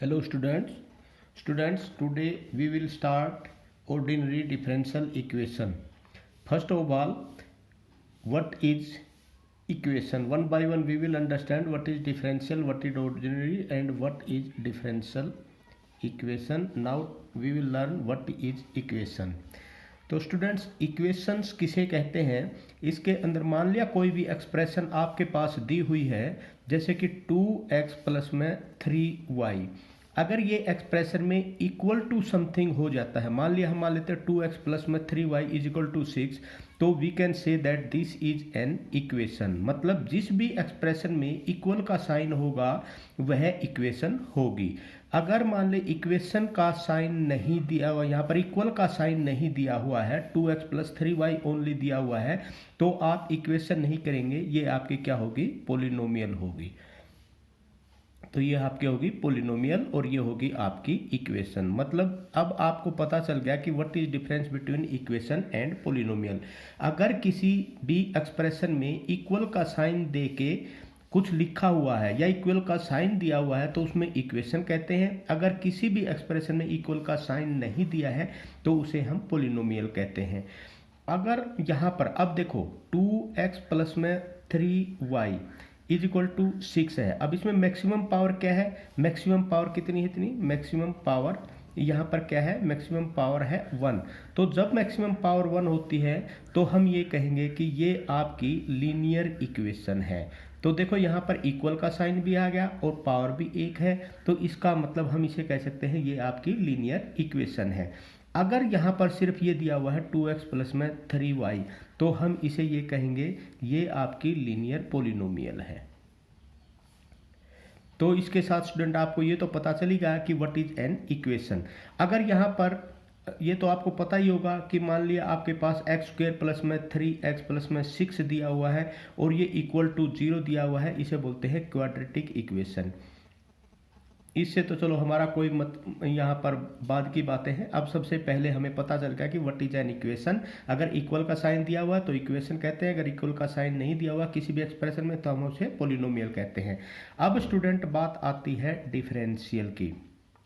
Hello students, today we will start ordinary differential equation. First of all, what is equation? One by one we will understand what is differential, what is ordinary and what is differential equation. Now we will learn what is equation. तो students equations किसे कहते हैं? इसके अंदर मान लिया कोई भी एक्सप्रेशन आपके पास दी हुई है, जैसे कि 2x प्लस में 3y, अगर ये एक्सप्रेशन में इक्वल टू समथिंग हो जाता है, मान लिया हम मान लेते हैं 2x प्लस में 3y इज इक्वल टू 6, तो we can say that this is an equation. मतलब जिस भी एक्सप्रेशन में इक्वल का साइन होगा वह इक्वेशन होगी। अगर मान ले इक्वेशन का साइन नहीं दिया हुआ, यहाँ पर इक्वल का साइन नहीं दिया हुआ है, 2x प्लस 3y ओनली दिया हुआ है, तो आप इक्वेशन नहीं करेंगे, ये आपकी क्या होगी? पोलिनोमियल होगी। तो ये आपकी होगी पोलिनोमियल और ये होगी आपकी इक्वेशन। मतलब अब आपको पता चल गया कि what is difference between equation and polynomial. अगर किसी भी एक्सप्रेशन में इक्वल का साइन दे के कुछ लिखा हुआ है या इक्वल का साइन दिया हुआ है तो उसमें इक्वेशन कहते हैं। अगर किसी भी एक्सप्रेशन में इक्वल का साइन नहीं दिया है तो उसे हम पोलिनोमियल कहते हैं। अगर यहाँ पर अब देखो 2x प्लस में 3y इज इक्वल टू 6 है। अब इसमें मैक्सिमम पावर क्या है? मैक्सिमम पावर कितनी है? इतनी मैक्सिमम पावर यहाँ पर क्या है? मैक्सिमम पावर है 1। तो जब मैक्सिमम पावर 1 होती है तो हम ये कहेंगे कि ये आपकी लीनियर इक्वेशन है। तो देखो यहाँ पर इक्वल का साइन भी आ गया और पावर भी एक है, तो इसका मतलब हम इसे कह सकते हैं ये आपकी लीनियर इक्वेशन है। अगर यहाँ पर सिर्फ ये दिया हुआ है 2x प्लस में 3y, तो हम इसे ये कहेंगे ये आपकी लीनियर पोलिनोमियल है। तो इसके साथ स्टूडेंट आपको ये तो पता चली गया कि व्हाट इज एन इक्वेशन। अगर यहाँ पर ये तो आपको पता ही होगा कि मान लिया आपके पास एक्स स्क्वायर प्लस में 3x प्लस में 6 दिया हुआ है और ये इक्वल टू 0 दिया हुआ है, इसे बोलते हैं क्वाड्रेटिक इक्वेशन। इससे तो चलो हमारा कोई मत यहाँ पर बाद की बातें हैं। अब सबसे पहले हमें पता चल गया कि व्हाट इज एन इक्वेशन। अगर इक्वल का साइन दिया हुआ है तो इक्वेशन कहते हैं, अगर इक्वल का साइन नहीं दिया हुआ किसी भी एक्सप्रेशन में तो हम उसे पोलिनोमियल कहते हैं। अब स्टूडेंट बात आती है डिफरेंशियल की,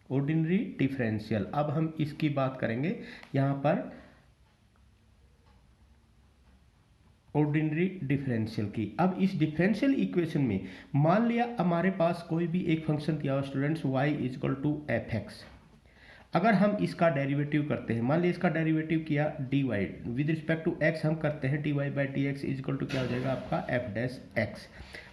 ऑर्डिनरी डिफरेंशियल। अब हम इसकी बात करेंगे यहाँ पर ऑर्डिनरी डिफरेंशियल की। अब इस डिफरेंशियल इक्वेशन में मान लिया हमारे पास कोई भी एक फंक्शन दिया हुआ students y is equal to fx। अगर हम इसका डेरिवेटिव करते हैं, मान लिया इसका डेरिवेटिव किया dy with respect to x, हम करते हैं dy by D x is equal to क्या हो जाएगा आपका f डैश x।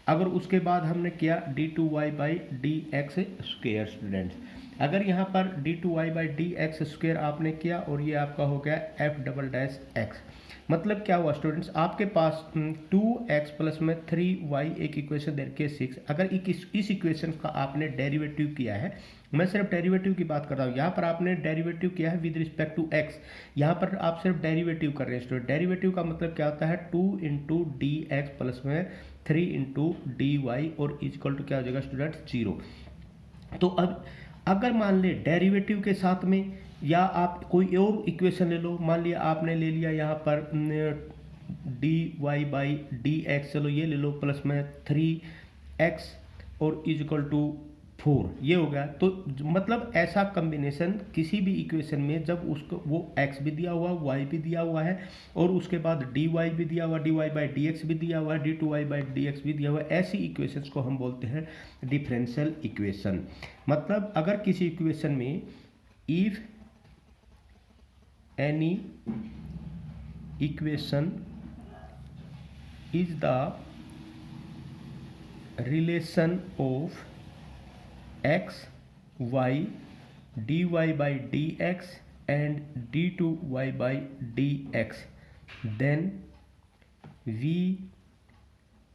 अगर उसके बाद हमने किया d2y by D X square students, अगर यहाँ पर d2y by D X square आपने किया और ये आपका हो गया f डबल डैश x। मतलब क्या हुआ स्टूडेंट्स, आपके पास 2x प्लस में 3y एक इक्वेशन दे रखी है 6। अगर इस इक्वेशन का आपने डेरिवेटिव किया है, मैं सिर्फ डेरिवेटिव की बात कर रहा हूँ, यहाँ पर आपने डेरिवेटिव किया है विद रिस्पेक्ट टू x, यहाँ पर आप सिर्फ डेरिवेटिव कर रहे हैं स्टूडेंट। डेरिवेटिव का मतलब क्या होता है? 2 इंटू डी एक्स प्लस में 3 इंटू डी वाई और इक्वल टू क्या हो जाएगा स्टूडेंट्स 0। तो अब अगर मान ले डेरिवेटिव के साथ में या आप कोई और इक्वेशन ले लो, मान लिया आपने ले लिया यहाँ पर d y by D x, चलो ये ले लो, प्लस में 3x और इज इक्वल टू 4, ये हो गया। तो मतलब ऐसा कम्बिनेशन किसी भी इक्वेशन में जब उसको वो x भी दिया हुआ, y भी दिया हुआ है और उसके बाद dy भी दिया हुआ, dy बाई डी एक्स भी दिया हुआ है, d2y बाई डी एक्स भी दिया हुआ है, ऐसी इक्वेशंस को हम बोलते हैं डिफरेंशियल इक्वेशन। मतलब अगर किसी इक्वेशन में if any equation is the relation of x y dy by dx and d2y by dx, then we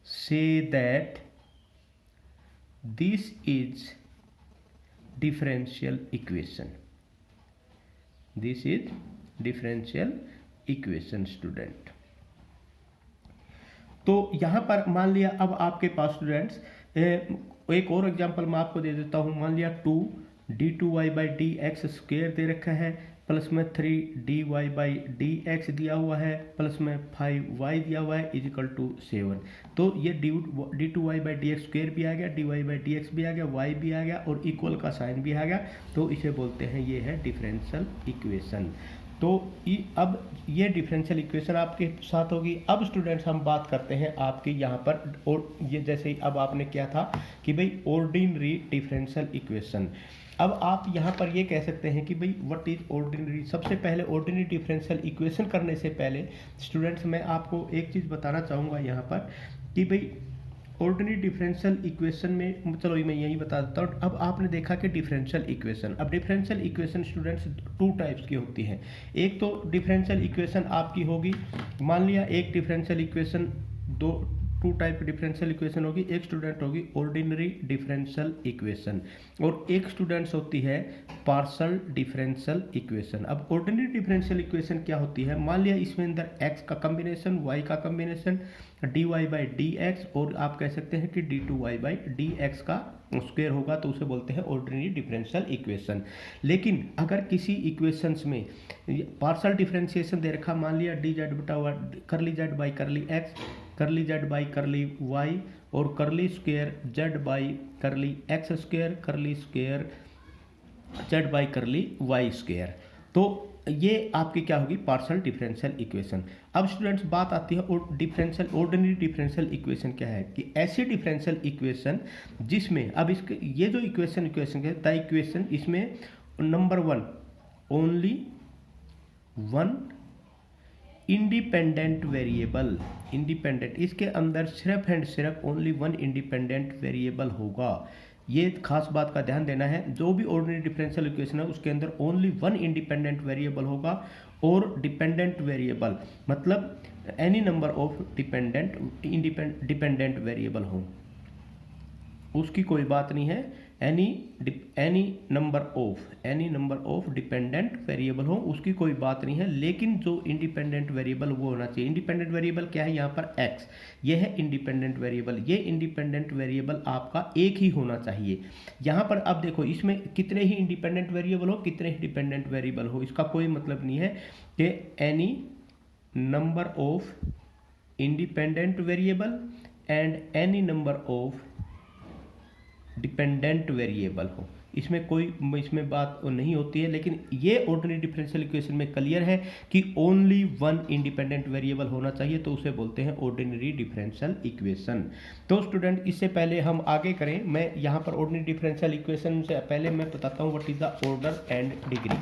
say that this is differential equation. This is differential equation student. तो यहाँ पर मान लिया अब आपके पास स्टूडेंट्स एक और एग्जांपल मैं आपको दे देता हूँ। मान लिया 2 d2y by D X square दे रखा है प्लस में 3dy/dx दिया हुआ है प्लस में 5y दिया हुआ है इज इक्वल टू 7। तो ये d2y/dx स्क्वेयर भी आ गया, dy/dx भी आ गया, y भी आ गया और इक्वल का साइन भी आ गया। तो इसे बोलते हैं ये है डिफरेंशियल इक्वेशन। तो अब ये डिफरेंशियल इक्वेशन आपके साथ होगी। अब स्टूडेंट्स हम बात करते हैं आपके यहाँ पर, और ये जैसे अब आपने क्या था कि भाई ऑर्डिनरी डिफरेंशियल इक्वेशन। अब आप यहाँ पर ये कह सकते हैं कि भाई व्हाट इज ऑर्डिनरी। सबसे पहले ऑर्डिनरी डिफरेंशियल इक्वेशन करने से पहले स्टूडेंट्स मैं आपको एक चीज़ बताना चाहूँगा यहाँ पर कि भाई ऑर्डिनरी डिफरेंशियल इक्वेशन में, चलो मैं यही बता देता हूँ। अब आपने देखा कि डिफरेंशियल इक्वेशन, अब differential equation students two types की होती है। एक तो डिफरेंशियल इक्वेशन आपकी होगी, मान लिया एक डिफरेंशियल इक्वेशन, टू टाइप की डिफरेंशियल इक्वेशन होगी। एक स्टूडेंट होगी ऑर्डिनरी डिफरेंशियल इक्वेशन और एक स्टूडेंट्स होती है पार्शियल डिफरेंशियल इक्वेशन। अब ऑर्डिनरी डिफरेंशियल इक्वेशन क्या होती है, मान लिया इसमें अंदर x का कॉम्बिनेशन, y का कॉम्बिनेशन, dy/dx और आप कह सकते हैं कि d2y/dx का स्क्वायर होगा, तो उसे बोलते हैं ऑर्डिनरी डिफरेंशियल इक्वेशन। लेकिन अगर किसी इक्वेशंस में पार्शियल डिफरेंशिएशन दे रखा, मान लिया curly z by curly x, curly z by curly y और curly square z by curly x square, curly square z by curly y square, तो ये आपकी क्या होगी पार्शियल डिफरेंशियल इक्वेशन। अब स्टूडेंट्स बात आती है डिफरेंशियल ऑर्डिनरी डिफरेंशियल इक्वेशन क्या है, कि ऐसी डिफरेंशियल इक्वेशन जिसमें, अब इसके ये जो इक्वेशन है द इक्वेशन, इसमें number 1 only one independent variable, independent, इसके अंदर सिर्फ एंड सिर्फ ओनली वन इंडिपेंडेंट वेरिएबल होगा। ये खास बात का ध्यान देना है, जो भी ऑर्डिनरी डिफरेंशियल इक्वेशन है उसके अंदर ओनली वन इंडिपेंडेंट वेरिएबल होगा। और डिपेंडेंट वेरिएबल मतलब any number of dependent variable हो, उसकी कोई बात नहीं है। Any number of dependent variable हो, उसकी कोई बात नहीं है। लेकिन जो इंडिपेंडेंट वेरिएबल वो होना चाहिए। इंडिपेंडेंट वेरिएबल क्या है यहाँ पर x, ये है इंडिपेंडेंट वेरिएबल। ये इंडिपेंडेंट वेरिएबल आपका एक ही होना चाहिए। यहाँ पर अब देखो इसमें कितने ही इंडिपेंडेंट वेरिएबल हो, कितने ही डिपेंडेंट वेरिएबल हो, इसका कोई मतलब नहीं है कि any number of independent variable and any number of dependent variable हो, इसमें बात नहीं होती है। लेकिन ये ऑर्डिनरी डिफरेंशियल इक्वेशन में क्लियर है कि ओनली वन इंडिपेंडेंट वेरिएबल होना चाहिए, तो उसे बोलते हैं ऑर्डिनरी डिफरेंशियल इक्वेशन। तो स्टूडेंट इससे पहले हम आगे करें, मैं यहाँ पर ऑर्डिनरी डिफरेंशियल इक्वेशन से पहले मैं बताता हूँ what is the order and degree.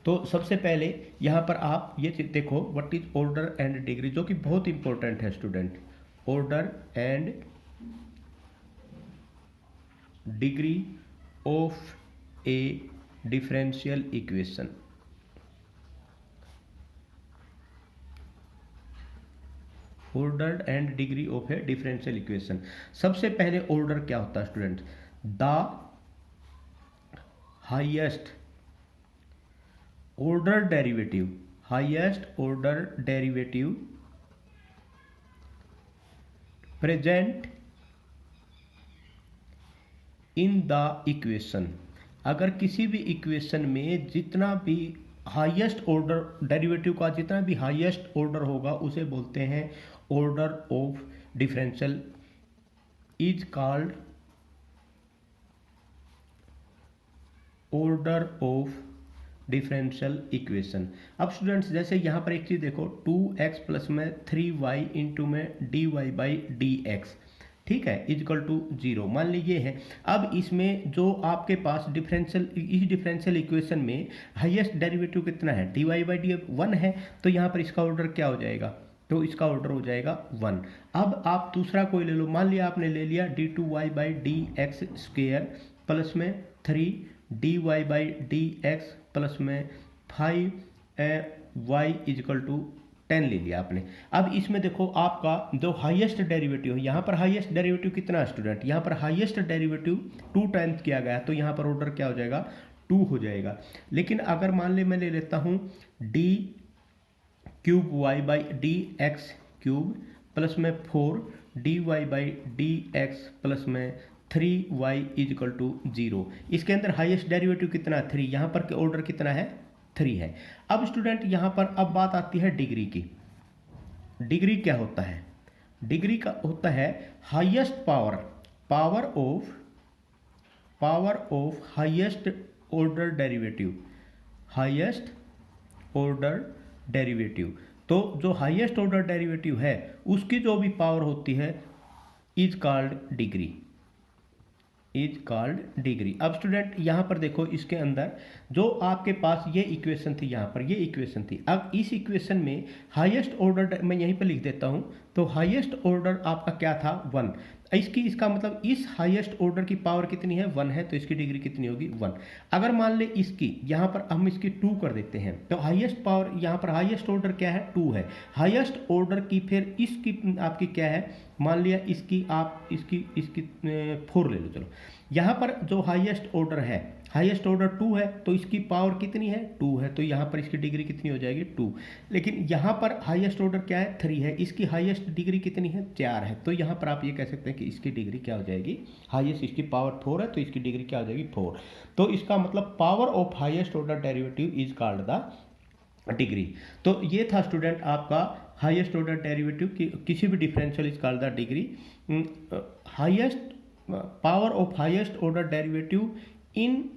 तो सबसे पहले यहाँ पर आप ये देखो what is order and degree, जो कि बहुत इंपॉर्टेंट है student. Order and degree of A differential equation. Order and degree of A differential equation. सबसे पहले ऑर्डर क्या होता है student, the highest order derivative, highest order derivative present in the equation. अगर किसी भी इक्वेशन में जितना भी हाईएस्ट ऑर्डर डेरिवेटिव का जितना भी हाईएस्ट ऑर्डर होगा उसे बोलते हैं order of differential, is called order of differential equation. अब स्टूडेंट्स जैसे यहाँ पर एक चीज देखो, 2x प्लस में 3y इंटू में dy/dx, ठीक है, इजकल टू 0 मान लीजिए है। अब इसमें जो आपके पास इस डिफरेंशियल इक्वेशन में हाईएस्ट डेरिवेटिव कितना है, dy/dx 1 है, तो यहाँ पर इसका ऑर्डर क्या हो जाएगा, तो इसका ऑर्डर हो जाएगा 1। अब आप दूसरा कोई ले लो, मान लिया आपने ले लिया d2y/dx स्क्वेयर प्लस में 3dy/dx प्लस में 5y इजकल टू 10 ले लिया आपने। अब इसमें देखो आपका जो हाईएस्ट डेरिवेटिव है, यहाँ पर हाईएस्ट डेरिवेटिव कितना है स्टूडेंट, यहाँ पर हाईएस्ट डेरिवेटिव 2 टाइम्स किया गया, तो यहाँ पर ऑर्डर क्या हो जाएगा, 2 हो जाएगा। लेकिन अगर मान ले मैं ले लेता हूँ d3y/dx क्यूब प्लस में 4dy/dx प्लस में 3y इज इक्वल टू 0। इसके अंदर हाईएस्ट डेरिवेटिव कितना है 3, यहाँ पर ऑर्डर कितना है 3 है। अब स्टूडेंट यहाँ पर अब बात आती है डिग्री की। डिग्री क्या होता है, डिग्री का होता है highest power, power of highest order derivative, highest order derivative. तो जो हाईएस्ट ऑर्डर डेरिवेटिव है उसकी जो भी पावर होती है is called degree, is called degree. अब स्टूडेंट यहाँ पर देखो, इसके अंदर जो आपके पास ये इक्वेशन थी, यहाँ पर ये इक्वेशन थी। अब इस इक्वेशन में हाईएस्ट ऑर्डर मैं यहीं पर लिख देता हूँ, तो हाईएस्ट ऑर्डर आपका क्या था 1। इसका मतलब इस हाईएस्ट ऑर्डर की पावर कितनी है 1 है, तो इसकी डिग्री कितनी होगी 1। अगर मान ले इसकी यहाँ पर हम इसकी 2 कर देते हैं, तो हाईएस्ट पावर यहाँ पर हाईएस्ट ऑर्डर क्या है 2 है। हाईएस्ट ऑर्डर की फिर इसकी आपकी क्या है, मान लिया इसकी आप इसकी 4 ले लो, चलो यहाँ पर जो हाईएस्ट ऑर्डर है, हाईएस्ट ऑर्डर 2 है, तो इसकी पावर कितनी है 2 है, तो यहाँ पर इसकी डिग्री कितनी हो जाएगी 2। लेकिन यहाँ पर हाईएस्ट ऑर्डर क्या है 3 है, इसकी हाईएस्ट डिग्री कितनी है 4 है, तो यहाँ पर आप ये कह सकते हैं कि इसकी डिग्री क्या हो जाएगी, हाईएस्ट इसकी पावर 4 है तो इसकी डिग्री क्या हो जाएगी 4। तो इसका मतलब power of highest order derivative is called the degree. तो ये था स्टूडेंट आपका हाईएस्ट ऑर्डर डेरिवेटिव की किसी भी differential is called the degree. Highest power of highest order derivative in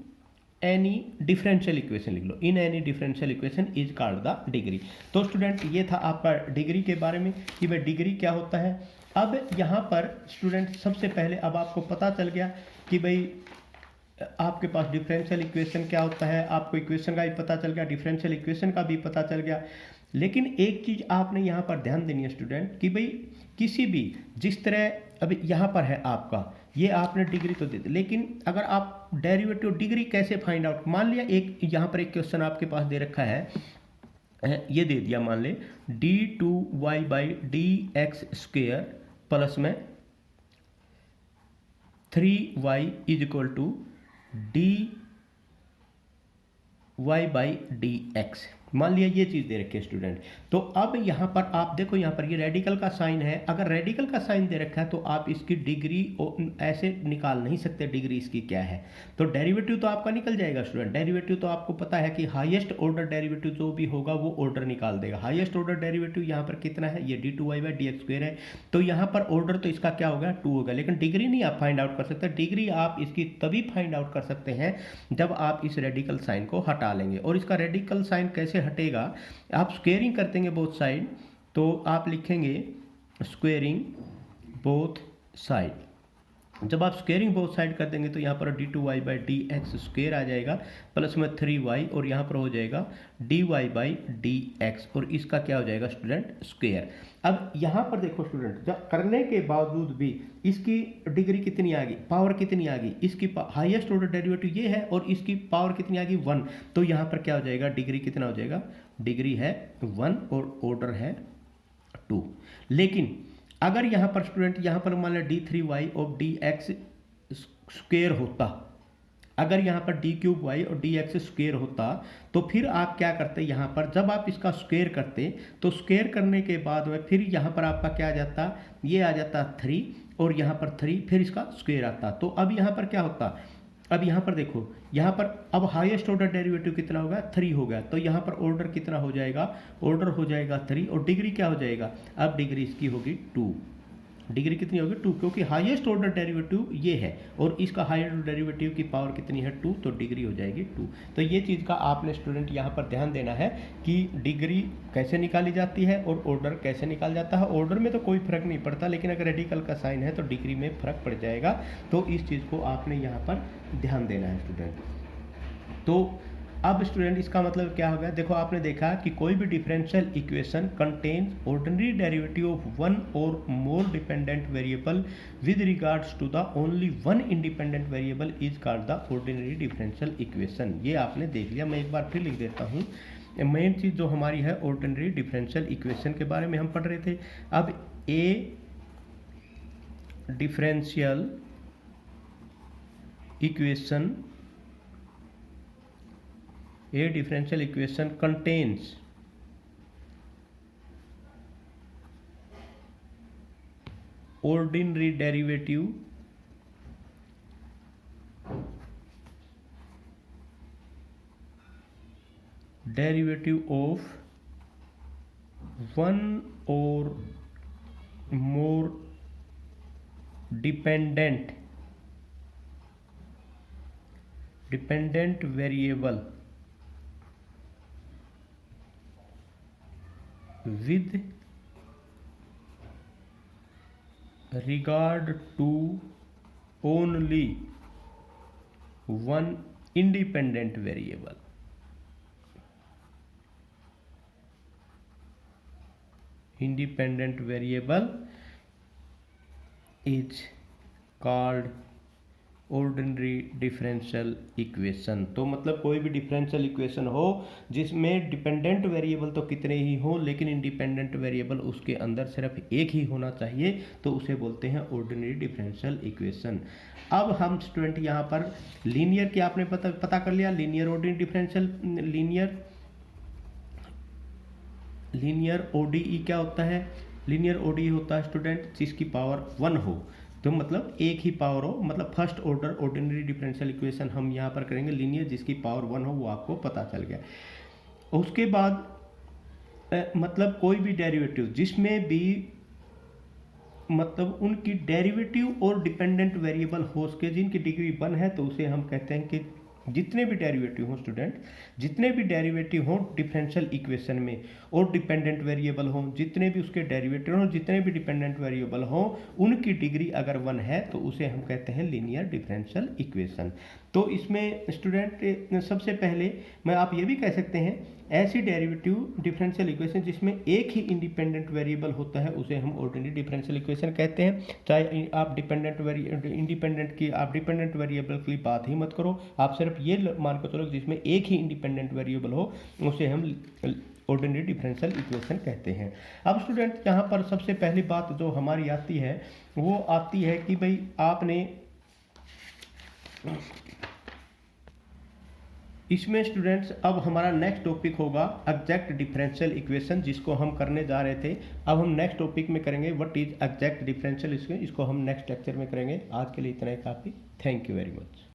any differential equation लिख लो, in any differential equation is called the degree. तो स्टूडेंट ये था आपका डिग्री के बारे में कि भाई डिग्री क्या होता है। अब यहाँ पर स्टूडेंट सबसे पहले अब आपको पता चल गया कि भाई आपके पास डिफरेंशियल इक्वेशन क्या होता है, आपको इक्वेशन का भी पता चल गया, डिफरेंशियल इक्वेशन का भी पता चल गया। लेकिन एक चीज़ आपने यहाँ पर ध्यान देनी है स्टूडेंट कि भाई किसी भी जिस तरह अभी यहाँ पर है आपका ये आपने डिग्री तो दे दी, लेकिन अगर आप डेरिवेटिव डिग्री कैसे फाइंड आउट, मान लिया एक यहाँ पर एक क्वेश्चन आपके पास दे रखा है, ये दे दिया मान ले d2y/dx² प्लस में 3y is equal to dy/dx। मान लिया ये चीज़ दे रखी है स्टूडेंट। तो अब यहाँ पर आप देखो, यहाँ पर ये रेडिकल का साइन है, अगर रेडिकल का साइन दे रखा है तो आप इसकी डिग्री ऐसे निकाल नहीं सकते डिग्री इसकी क्या है, तो डेरिवेटिव तो आपका निकल जाएगा स्टूडेंट। डेरिवेटिव तो आपको पता है कि हाईएस्ट ऑर्डर डेरिवेटिव जो भी होगा वो ऑर्डर निकाल देगा। हाईएस्ट ऑर्डर डेरिवेटिव यहाँ पर कितना है, ये d2y/dx² है, तो यहाँ पर ऑर्डर तो इसका क्या होगा 2 होगा, लेकिन डिग्री नहीं आप फाइंड आउट कर सकते। डिग्री आप इसकी तभी फाइंड आउट कर सकते हैं जब आप इस रेडिकल साइन को हटा लेंगे। और इसका रेडिकल साइन कैसे हटेगा, आप स्क्वेयरिंग कर देंगे बोथ साइड, तो आप लिखेंगे स्क्वेयरिंग बोथ साइड। जब आप स्क्वेयरिंग बोथ साइड कर देंगे तो यहाँ पर d2y/dx² आ जाएगा प्लस में 3y, और यहाँ पर हो जाएगा dy/dx, और इसका क्या हो जाएगा स्टूडेंट स्क्वेयर। अब यहाँ पर देखो स्टूडेंट, जब करने के बावजूद भी इसकी डिग्री कितनी आ गई, पावर कितनी आ गई, इसकी हाईएस्ट ऑर्डर डेरिवेटिव ये है और इसकी पावर कितनी आ गई 1, तो यहाँ पर क्या हो जाएगा डिग्री कितना हो जाएगा, डिग्री है 1 और ऑर्डर है 2। लेकिन अगर यहाँ पर स्टूडेंट यहाँ पर मान लें d3y/dx² होता, अगर यहाँ पर d3y और dx² होता, तो फिर आप क्या करते, यहाँ पर जब आप इसका स्क्वेयर करते तो स्क्वेयर करने के बाद में फिर यहाँ पर आपका क्या आ जाता, ये आ जाता 3 और यहाँ पर 3, फिर इसका स्क्वेयर आता। तो अब यहाँ पर क्या होता, अब यहाँ पर देखो, यहाँ पर अब हाईएस्ट ऑर्डर डेरिवेटिव कितना होगा 3 हो गया, तो यहाँ पर ऑर्डर कितना हो जाएगा, ऑर्डर हो जाएगा 3 और डिग्री क्या हो जाएगा, अब डिग्री इसकी होगी 2। डिग्री कितनी होगी 2, क्योंकि हाईएस्ट ऑर्डर डेरिवेटिव ये है और इसका हाईएस्ट ऑर्डर डेरिवेटिव की पावर कितनी है 2, तो डिग्री हो जाएगी 2। तो ये चीज़ का आपने स्टूडेंट यहाँ पर ध्यान देना है कि डिग्री कैसे निकाली जाती है और ऑर्डर कैसे निकाल जाता है। ऑर्डर में तो कोई फर्क नहीं पड़ता, लेकिन अगर रेडिकल का साइन है तो डिग्री में फर्क पड़ जाएगा, तो इस चीज़ को आपने यहाँ पर ध्यान देना है स्टूडेंट। तो अब स्टूडेंट इसका मतलब क्या हो गया, देखो आपने देखा कि कोई भी differential equation contains ordinary derivative of one or more dependent variable with regards to the only one independent variable is called the ordinary differential equation. ये आपने देख लिया, मैं एक बार फिर लिख देता हूँ। मेन चीज़ जो हमारी है ऑर्डिनरी डिफरेंशियल इक्वेशन के बारे में हम पढ़ रहे थे। अब a differential equation, a differential equation contains ordinary derivative derivative of one or more dependent variable with regard to only one independent variable. Independent variable is called ordinary differential equation. तो मतलब कोई भी डिफरेंशियल इक्वेशन हो जिसमें dependent variable तो कितने ही हो, लेकिन इंडिपेंडेंट वेरिएबल उसके अंदर सिर्फ एक ही होना चाहिए, तो उसे बोलते हैं ऑर्डिनरी डिफरेंशियल इक्वेशन। अब हम स्टूडेंट यहाँ पर लीनियर की आपने पता कर लिया, linear ordinary differential, linear ODE क्या होता है? लीनियर ओडीई होता है स्टूडेंट जिसकी पावर 1 हो, तो मतलब एक ही पावर हो, मतलब first order ordinary differential equation हम यहाँ पर करेंगे लीनियर जिसकी पावर 1 हो, वो आपको पता चल गया। उसके बाद मतलब कोई भी डेरिवेटिव जिसमें भी मतलब उनकी डेरिवेटिव और डिपेंडेंट वेरिएबल हो सके जिनकी डिग्री 1 है, तो उसे हम कहते हैं कि जितने भी डेरिवेटिव हो स्टूडेंट, जितने भी डेरिवेटिव हो डिफरेंशियल इक्वेशन में और डिपेंडेंट वेरिएबल हो, जितने भी उसके डेरिवेटिव हो, जितने भी डिपेंडेंट वेरिएबल हो, उनकी डिग्री अगर 1 है तो उसे हम कहते हैं लीनियर डिफरेंशियल इक्वेशन। तो इसमें स्टूडेंट सबसे पहले मैं आप ये भी कह सकते हैं ऐसी डेरिवेटिव डिफरेंशियल इक्वेशन जिसमें एक ही इंडिपेंडेंट वेरिएबल होता है उसे हम ऑर्डिनरी डिफरेंशियल इक्वेशन कहते हैं। चाहे आप डिपेंडेंट वेरिएबल की बात ही मत करो, आप सिर्फ ये मान कर चलो जिसमें एक ही इंडिपेंडेंट वेरिएबल हो उसे हम ऑर्डिनरी डिफरेंशियल इक्वेशन कहते हैं। अब स्टूडेंट यहाँ पर सबसे पहली बात जो हमारी आती है वो आती है कि भाई आपने इसमें स्टूडेंट्स अब हमारा नेक्स्ट टॉपिक होगा एग्जैक्ट डिफरेंशियल इक्वेशन, जिसको हम करने जा रहे थे। अब हम नेक्स्ट टॉपिक में करेंगे what is exact differential equation, इसको हम नेक्स्ट लेक्चर में करेंगे। आज के लिए इतना ही काफ़ी। Thank you very much.